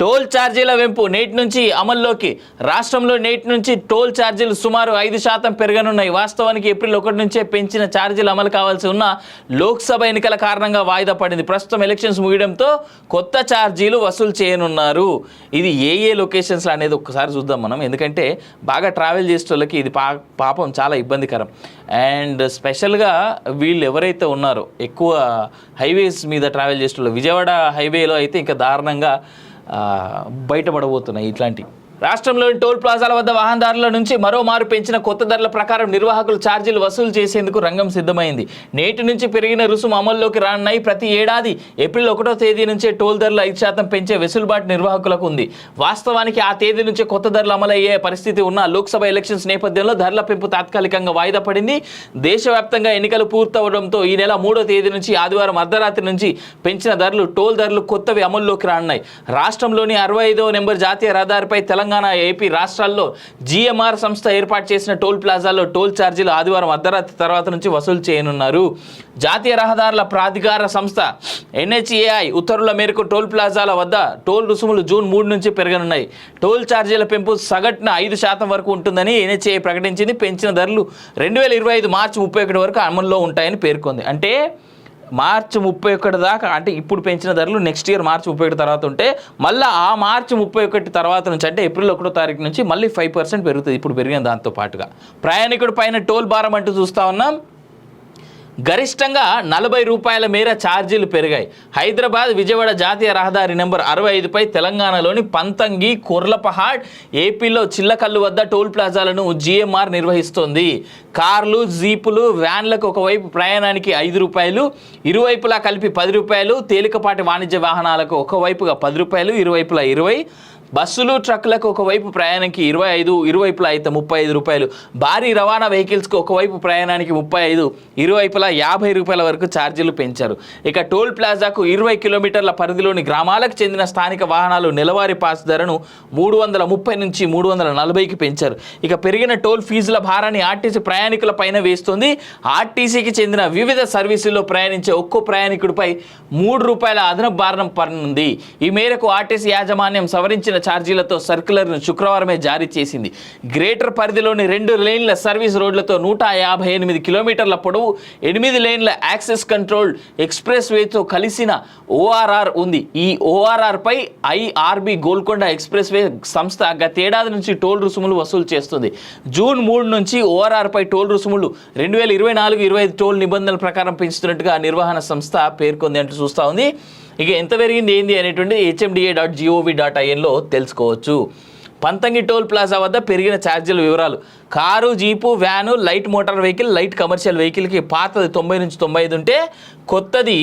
Toll ఛార్జీల వెంపు నేటి నుంచి అమల్లోకి. రాష్ట్రంలో నేటి నుంచి టోల్ ఛార్జీలు సుమారు 5% పెరగనున్నాయి. వాస్తవానికి ఏప్రిల్ 1 నుంచే పెంచిన ఛార్జీలు అమలు కావాల్సి ఉన్న లోక్సభ ఎన్నికల కారణంగా వాయిదా పడింది. ప్రస్తుతం ఎలక్షన్స్ ముగియడంతో కొత్త ఛార్జీలు వసూలు చేయనున్నారు. ఇది ఏ లొకేషన్స్లో అనేది ఒక్కసారి చూద్దాం మనం, ఎందుకంటే బాగా ట్రావెల్ చేసే వాళ్ళకి ఇది పాపం చాలా ఇబ్బందికరం. అండ్ స్పెషల్గా వీళ్ళు ఎవరైతే ఉన్నారో ఎక్కువ హైవేస్ మీద ట్రావెల్ చేసే వాళ్ళు, విజయవాడ హైవేలో అయితే ఇంకా దారుణంగా బయటపడబోతున్నాయి ఇట్లాంటివి. రాష్ట్రంలోని టోల్ ప్లాజాల వద్ద వాహనదారుల నుంచి మరోమారు పెంచిన కొత్త ధరల ప్రకారం నిర్వాహకులు ఛార్జీలు వసూలు చేసేందుకు రంగం సిద్ధమైంది. నేటి నుంచి పెరిగిన రుసుము అమల్లోకి రానున్నాయి. ప్రతి ఏడాది ఏప్రిల్ 1వ తేదీ నుంచే టోల్ ధరలు 5% పెంచే వెసులుబాటు నిర్వాహకులకు ఉంది. వాస్తవానికి ఆ తేదీ నుంచే కొత్త ధరలు అమలయ్యే పరిస్థితి ఉన్న లోక్సభ ఎలక్షన్స్ నేపథ్యంలో ధరల పెంపు తాత్కాలికంగా వాయిదా పడింది. దేశవ్యాప్తంగా ఎన్నికలు పూర్తవడంతో ఈ నెల 3వ తేదీ నుంచి ఆదివారం అర్ధరాత్రి నుంచి పెంచిన ధరలు టోల్ ధరలు కొత్తవి అమల్లోకి రానున్నాయి. రాష్ట్రంలోని 65వ నెంబర్ జాతీయ రహదారిపై తెలంగాణ, ఏపీ రాష్ట్రాల్లో జిఎంఆర్ సంస్థ ఏర్పాటు చేసిన టోల్ ప్లాజాల్లో టోల్ ఛార్జీలు ఆదివారం అర్ధరాత్రి తర్వాత నుంచి వసూలు చేయనున్నారు. జాతీయ రహదారుల ప్రాధికార సంస్థ NHAI ఉత్తర్వుల మేరకు టోల్ ప్లాజాల వద్ద టోల్ రుసుములు జూన్ 3 నుంచి పెరగనున్నాయి. టోల్ ఛార్జీల పెంపు సగటున 5% వరకు ఉంటుందని NHAI ప్రకటించింది. పెంచిన ధరలు 2025 మార్చి 31 వరకు అమల్లో ఉంటాయని పేర్కొంది. అంటే మార్చి 31 దాకా, అంటే ఇప్పుడు పెంచిన ధరలు నెక్స్ట్ ఇయర్ మార్చి 31 తర్వాత ఉంటే మళ్ళీ ఆ మార్చి 31 తర్వాత నుంచి, అంటే ఏప్రిల్ 1వ తారీఖు నుంచి మళ్ళీ 5% పెరుగుతుంది ఇప్పుడు పెరిగిన దాంతో పాటుగా. ప్రయాణికుడి పైన టోల్ భారం అంటూ చూస్తూ ఉన్నాం. గరిష్టంగా 40 రూపాయల మేర ఛార్జీలు పెరిగాయి. హైదరాబాద్ విజయవాడ జాతీయ రహదారి నెంబర్ 65పై తెలంగాణలోని పంతంగి, కొర్లపహాడ్, ఏపీలో చిల్లకల్లు వద్ద టోల్ ప్లాజాలను GMR నిర్వహిస్తోంది. కార్లు, జీపులు, వ్యాన్లకు ఒకవైపు ప్రయాణానికి 5 రూపాయలు, ఇరువైపులా కలిపి 10 రూపాయలు, తేలికపాటి వాణిజ్య వాహనాలకు ఒకవైపుగా 10 రూపాయలు, ఇరువైపులా 20, బస్సులు, ట్రక్కులకు ఒకవైపు ప్రయాణానికి 25, ఇరువైపులా అయితే 35 రూపాయలు, భారీ రవాణా వెహికల్స్కి ఒకవైపు ప్రయాణానికి 35, ఇరువైపులా 50 రూపాయల వరకు ఛార్జీలు పెంచారు. ఇక టోల్ ప్లాజాకు 20 కిలోమీటర్ల పరిధిలోని గ్రామాలకు చెందిన స్థానిక వాహనాలు నెలవారీ పాస్ ధరను 330 నుంచి 340కి పెంచారు. ఇక పెరిగిన టోల్ ఫీజుల భారాన్ని ఆర్టీసీ ప్రయాణికుల పైన వేస్తుంది. ఆర్టీసీకి చెందిన వివిధ సర్వీసుల్లో ప్రయాణించే ఒక్కో ప్రయాణికుడిపై 3 రూపాయల అదనపు భారం పడనుంది. ఈ మేరకు ఆర్టీసీ యాజమాన్యం సవరించిన ఛార్జీలతో సర్క్యులర్ను శుక్రవారమే జారీ చేసింది. గ్రేటర్ పరిధిలోని 2 లేన్ల సర్వీస్ రోడ్లతో 158 కిలోమీటర్ల పొడవు, 8 లేన్ల యాక్సెస్ కంట్రోల్ ఎక్స్ప్రెస్ వేతో కలిసిన ORR ఉంది. ఈ ORR పై IRB గోల్కొండ ఎక్స్ప్రెస్ వే సంస్థ గతేడాది నుంచి టోల్ రుసుములు వసూలు చేస్తుంది. జూన్ 3 నుంచి ORR పై టోల్ రుసుములు 2024-25 టోల్ నిబంధనల ప్రకారం పెంచుతున్నట్టుగా నిర్వహణ సంస్థ పేర్కొంది అంటూ చూస్తూ ఉంది. ఇక ఎంత పెరిగింది ఏంది అనేటువంటి hmda.gov.inలో తెలుసుకోవచ్చు. పంతంగి టోల్ ప్లాజా వద్ద పెరిగిన ఛార్జీల వివరాలు. Car, jeep, van, light motor vehicle, light commercial వెహికల్కి పాతది 90 నుంచి 95 ఉంటే కొత్తది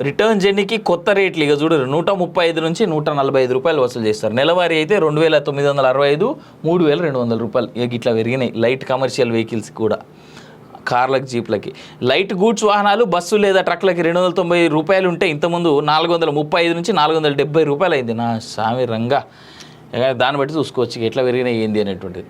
రిటర్న్ జర్నీకి కొత్త రేట్లు ఇక చూడరు 135 నుంచి 145 రూపాయలు వసూలు చేస్తారు. నెలవారీ అయితే 2965, 3200 రూపాయలు ఇక ఇట్లా పెరిగినాయి. లైట్ కమర్షియల్ వెహికల్స్ కూడా, కార్లకు, జీప్లకి. లైట్ గూడ్స్ వాహనాలు, బస్సు లేదా ట్రక్లకి 290 రూపాయలు ఉంటే ఇంతకుముందు 435 నుంచి 470 రూపాయలు అయింది. నా సామి రంగా, దాన్ని బట్టి చూసుకోవచ్చు ఎట్లా పెరిగినాయి ఏంది అనేటువంటిది.